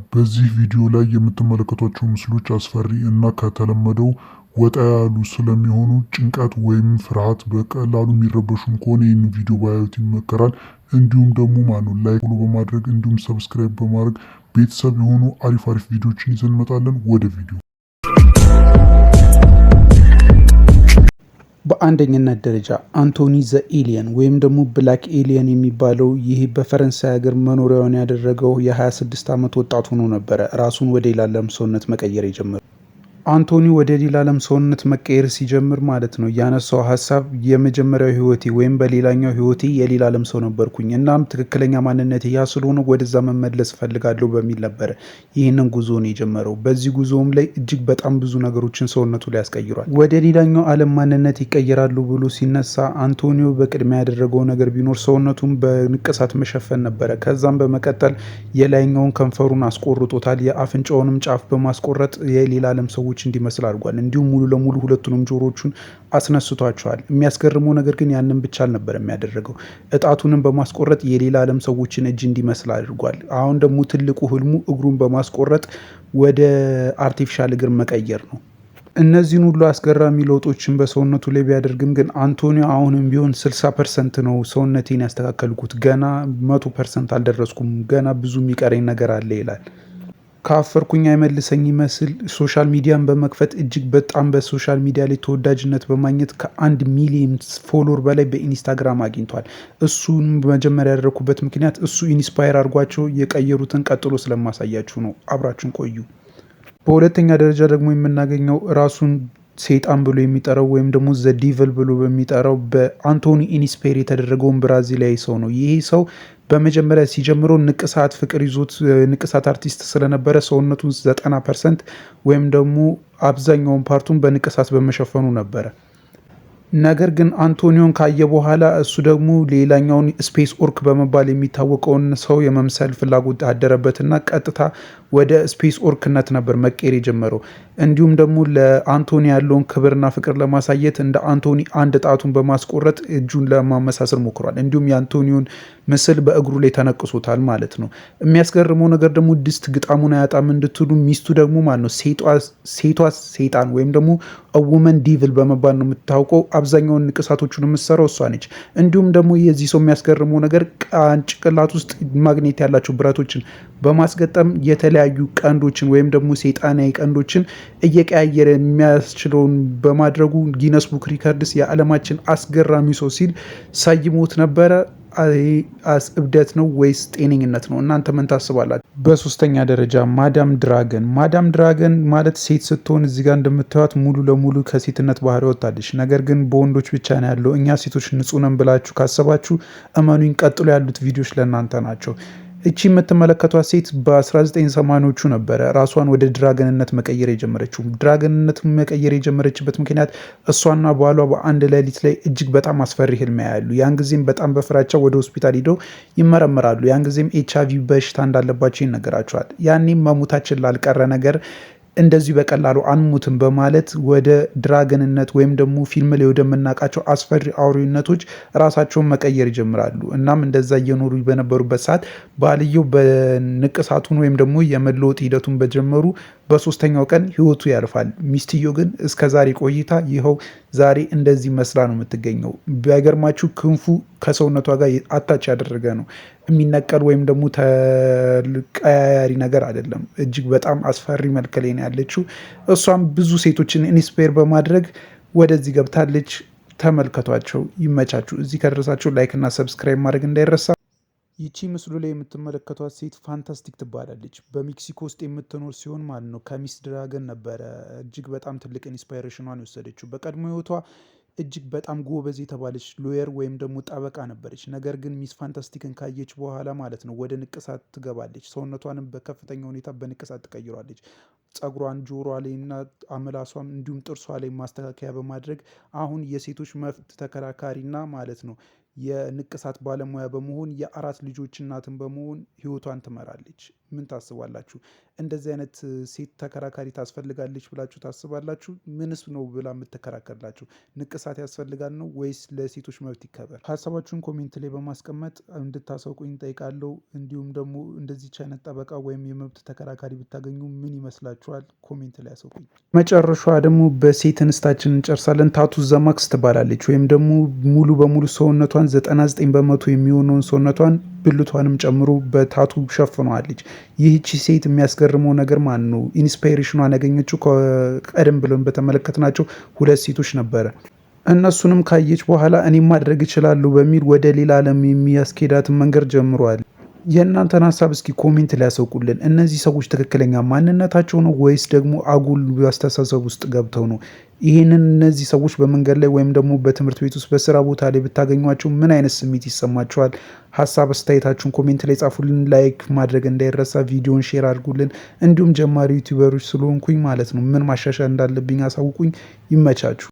በዚህ ቪዲዮ ላይ የምትመለከቷቸው ምስሎች አስፈሪ እና ከተለመደው ወጣ ያሉ ስለሚሆኑ ጭንቀት ወይም ፍርሃት በቀላሉ የሚረበሹም ከሆነ ይህን ቪዲዮ ባያዩት ይመከራል። እንዲሁም ደግሞ ላይክ ፎሎ በማድረግ እንዲሁም ሰብስክራይብ በማድረግ ቤተሰብ የሆኑ አሪፍ አሪፍ ቪዲዮችን ይዘን እንመጣለን። ወደ ቪዲዮ በአንደኝነት ደረጃ አንቶኒ ዘ ኤሊየን ወይም ደግሞ ብላክ ኤሊየን የሚባለው ይህ በፈረንሳይ ሀገር መኖሪያውን ያደረገው የ26 ዓመት ወጣት ሆኖ ነበረ ራሱን ወደ ሌላ ዓለም ሰውነት መቀየር የጀመረው። አንቶኒ ወደ ሌላ ዓለም ሰውነት መቀየር ሲጀምር ማለት ነው ያነሳው ሀሳብ የመጀመሪያው ህይወቴ ወይም በሌላኛው ህይወቴ የሌላ ዓለም ሰው ነበርኩኝ፣ እናም ትክክለኛ ማንነት ያ ስለሆነ ወደዛ መመለስ እፈልጋለሁ በሚል ነበረ ይህንን ጉዞን የጀመረው። በዚህ ጉዞም ላይ እጅግ በጣም ብዙ ነገሮችን ሰውነቱ ላይ ያስቀይሯል። ወደ ሌላኛው ዓለም ማንነት ይቀየራሉ ብሎ ሲነሳ አንቶኒዮ በቅድሚያ ያደረገው ነገር ቢኖር ሰውነቱን በንቅሳት መሸፈን ነበረ። ከዛም በመቀጠል የላይኛውን ከንፈሩን አስቆርጦታል። የአፍንጫውንም ጫፍ በማስቆረጥ የሌላ ዓለም ሰዎች እንዲመስል አድርጓል። እንዲሁም ሙሉ ለሙሉ ሁለቱንም ጆሮቹን አስነስቷቸዋል። የሚያስገርመው ነገር ግን ያንን ብቻ አልነበር የሚያደረገው፣ እጣቱንም በማስቆረጥ የሌላ ዓለም ሰዎችን እጅ እንዲመስል አድርጓል። አሁን ደግሞ ትልቁ ህልሙ እግሩን በማስቆረጥ ወደ አርቲፊሻል እግር መቀየር ነው። እነዚህን ሁሉ አስገራሚ ለውጦችን በሰውነቱ ላይ ቢያደርግም ግን አንቶኒዮ አሁንም ቢሆን 60% ነው ሰውነቴን ያስተካከልኩት፣ ገና 100% አልደረስኩም፣ ገና ብዙ የሚቀረኝ ነገር አለ ይላል። ካፈርኩኝ አይመልሰኝ ይመስል ሶሻል ሚዲያን በመክፈት እጅግ በጣም በሶሻል ሚዲያ ላይ ተወዳጅነት በማግኘት ከ1 ሚሊዮን ፎሎወር በላይ በኢንስታግራም አግኝቷል። እሱን መጀመሪያ ያደረኩበት ምክንያት እሱ ኢንስፓየር አድርጓቸው የቀየሩትን ቀጥሎ ስለማሳያችሁ ነው። አብራችሁን ቆዩ። በሁለተኛ ደረጃ ደግሞ የምናገኘው ራሱን ሰይጣን ብሎ የሚጠራው ወይም ደግሞ ዘ ዲቭል ብሎ በሚጠራው በአንቶኒ ኢንስፓየር የተደረገውን ብራዚላዊ ሰው ነው። ይሄ ሰው በመጀመሪያ ሲጀምረው ንቅሳት ፍቅር ይዞት ንቅሳት አርቲስት ስለነበረ ሰውነቱን 90% ወይም ደግሞ አብዛኛውን ፓርቱን በንቅሳት በመሸፈኑ ነበረ። ነገር ግን አንቶኒዮን ካየ በኋላ እሱ ደግሞ ሌላኛውን ስፔስ ኦርክ በመባል የሚታወቀውን ሰው የመምሰል ፍላጎት አደረበትና ቀጥታ ወደ ስፔስ ኦርክነት ነበር መቀየር የጀመረው። እንዲሁም ደግሞ ለአንቶኒ ያለውን ክብርና ፍቅር ለማሳየት እንደ አንቶኒ አንድ ጣቱን በማስቆረጥ እጁን ለማመሳሰል ሞክሯል። እንዲሁም የአንቶኒዮን ምስል በእግሩ ላይ ተነቅሶታል ማለት ነው። የሚያስገርመው ነገር ደግሞ ድስት ግጣሙን አያጣም እንድትሉ ሚስቱ ደግሞ ማለት ነው ሴቷ ሰይጣን ወይም ደግሞ ውመን ዲቭል በመባል ነው የምታውቀው። አብዛኛውን ንቅሳቶቹን የምትሰራው እሷ ነች። እንዲሁም ደግሞ የዚህ ሰው የሚያስገርመው ነገር ጭንቅላት ውስጥ ማግኔት ያላቸው ብረቶችን በማስገጠም የተለያዩ ቀንዶችን ወይም ደግሞ ሰይጣናዊ ቀንዶችን እየቀያየረ የሚያስችለውን በማድረጉ ጊነስ ቡክ ሪከርድስ የዓለማችን አስገራሚ ሰው ሲል ሰይሞት ነበረ። እብደት ነው ወይስ ጤነኝነት ነው? እናንተ ምን ታስባላችሁ? በሶስተኛ ደረጃ ማዳም ድራገን። ማዳም ድራገን ማለት ሴት ስትሆን እዚህ ጋር እንደምታዩት ሙሉ ለሙሉ ከሴትነት ባህሪ ወጣለች። ነገር ግን በወንዶች ብቻ ነው ያለው። እኛ ሴቶች ንጹህ ነን ብላችሁ ካሰባችሁ እመኑኝ፣ ቀጥሎ ያሉት ቪዲዮዎች ለእናንተ ናቸው። እቺ የምትመለከቷት ሴት በ1980ዎቹ ነበረ ራሷን ወደ ድራገንነት መቀየር የጀመረችው። ድራገንነት መቀየር የጀመረችበት ምክንያት እሷና ባሏ በአንድ ሌሊት ላይ እጅግ በጣም አስፈሪ ህልም ያያሉ። ያን ጊዜም በጣም በፍራቻ ወደ ሆስፒታል ሂደው ይመረመራሉ። ያን ጊዜም ኤችአይቪ በሽታ እንዳለባቸው ይነገራቸዋል። ያኔም መሞታችን ላልቀረ ነገር እንደዚሁ በቀላሉ አንሙትም በማለት ወደ ድራገንነት ወይም ደግሞ ፊልም ላይ ወደምናውቃቸው አስፈሪ አውሬነቶች ራሳቸውን መቀየር ይጀምራሉ። እናም እንደዛ እየኖሩ በነበሩበት ሰዓት ባልየው በንቅሳቱን ወይም ደግሞ የመለወጥ ሂደቱን በጀመሩ በሶስተኛው ቀን ህይወቱ ያልፋል። ሚስትየው ግን እስከ ዛሬ ቆይታ ይኸው ዛሬ እንደዚህ መስላ ነው የምትገኘው። ቢገርማችሁ ክንፉ ከሰውነቷ ጋር አታች ያደረገ ነው። የሚነቀል ወይም ደግሞ ተቀያያሪ ነገር አይደለም። እጅግ በጣም አስፈሪ መልክ ላይ ነው ያለችው። እሷም ብዙ ሴቶችን ኢንስፓየር በማድረግ ወደዚህ ገብታለች። ተመልከቷቸው፣ ይመቻችሁ። እዚህ ከደረሳችሁ ላይክ እና ሰብስክራይብ ማድረግ እንዳይረሳ። ይቺ ምስሉ ላይ የምትመለከቷት ሴት ፋንታስቲክ ትባላለች። በሜክሲኮ ውስጥ የምትኖር ሲሆን ማለት ነው ከሚስ ድራገን ነበረ እጅግ በጣም ትልቅ ኢንስፓይሬሽኗን የወሰደችው። በቀድሞ ህይወቷ እጅግ በጣም ጎበዝ የተባለች ሎየር ወይም ደግሞ ጠበቃ ነበረች። ነገር ግን ሚስ ፋንታስቲክን ካየች በኋላ ማለት ነው ወደ ንቅሳት ትገባለች። ሰውነቷንም በከፍተኛ ሁኔታ በንቅሳት ትቀይሯለች። ጸጉሯን፣ ጆሮዋ ላይ እና አመላሷም እንዲሁም ጥርሷ ላይ ማስተካከያ በማድረግ አሁን የሴቶች መብት ተከራካሪና ማለት ነው የንቅሳት ባለሙያ በመሆን የ4 ልጆች እናትን በመሆን ህይወቷን ትመራለች። ምን ታስባላችሁ? እንደዚህ አይነት ሴት ተከራካሪ ታስፈልጋለች ብላችሁ ታስባላችሁ? ምንስ ነው ብላ የምትከራከርላችሁ? ንቅሳት ያስፈልጋል ነው ወይስ ለሴቶች መብት ይከበር? ሀሳባችሁን ኮሜንት ላይ በማስቀመጥ እንድታሳውቁኝ ጠይቃለሁ። እንዲሁም ደግሞ እንደዚች አይነት ጠበቃ ወይም የመብት ተከራካሪ ብታገኙ ምን ይመስላችኋል? ኮሜንት ላይ ያሳውቁኝ። መጨረሻዋ ደግሞ በሴት እንስታችን እንጨርሳለን። ታቱ ዘማክስ ትባላለች። ወይም ደግሞ ሙሉ በሙሉ ሰውነቷን 99 በመቶ የሚሆነውን ሰውነቷን ብልቷንም ጨምሮ በታቱ ሸፍነዋለች። ይህቺ ሴት የሚያስገርመው ነገር ማን ነው? ኢንስፓይሬሽኗን ያገኘችው ቀደም ብለን በተመለከትናቸው 2 ሴቶች ነበረ። እነሱንም ካየች በኋላ እኔም ማድረግ እችላለሁ በሚል ወደ ሌላ ዓለም የሚያስኬዳትን መንገድ ጀምሯል። የእናንተን ሀሳብ እስኪ ኮሜንት ላይ ያሳውቁልን። እነዚህ ሰዎች ትክክለኛ ማንነታቸው ነው ወይስ ደግሞ አጉል አስተሳሰብ ውስጥ ገብተው ነው? ይህንን እነዚህ ሰዎች በመንገድ ላይ ወይም ደግሞ በትምህርት ቤት ውስጥ በስራ ቦታ ላይ ብታገኟቸው ምን አይነት ስሜት ይሰማቸዋል? ሀሳብ አስተያየታችሁን ኮሜንት ላይ ጻፉልን። ላይክ ማድረግ እንዳይረሳ፣ ቪዲዮን ሼር አድርጉልን። እንዲሁም ጀማሪ ዩቲዩበሮች ስለሆንኩኝ ማለት ነው ምን ማሻሻል እንዳለብኝ አሳውቁኝ። ይመቻችሁ።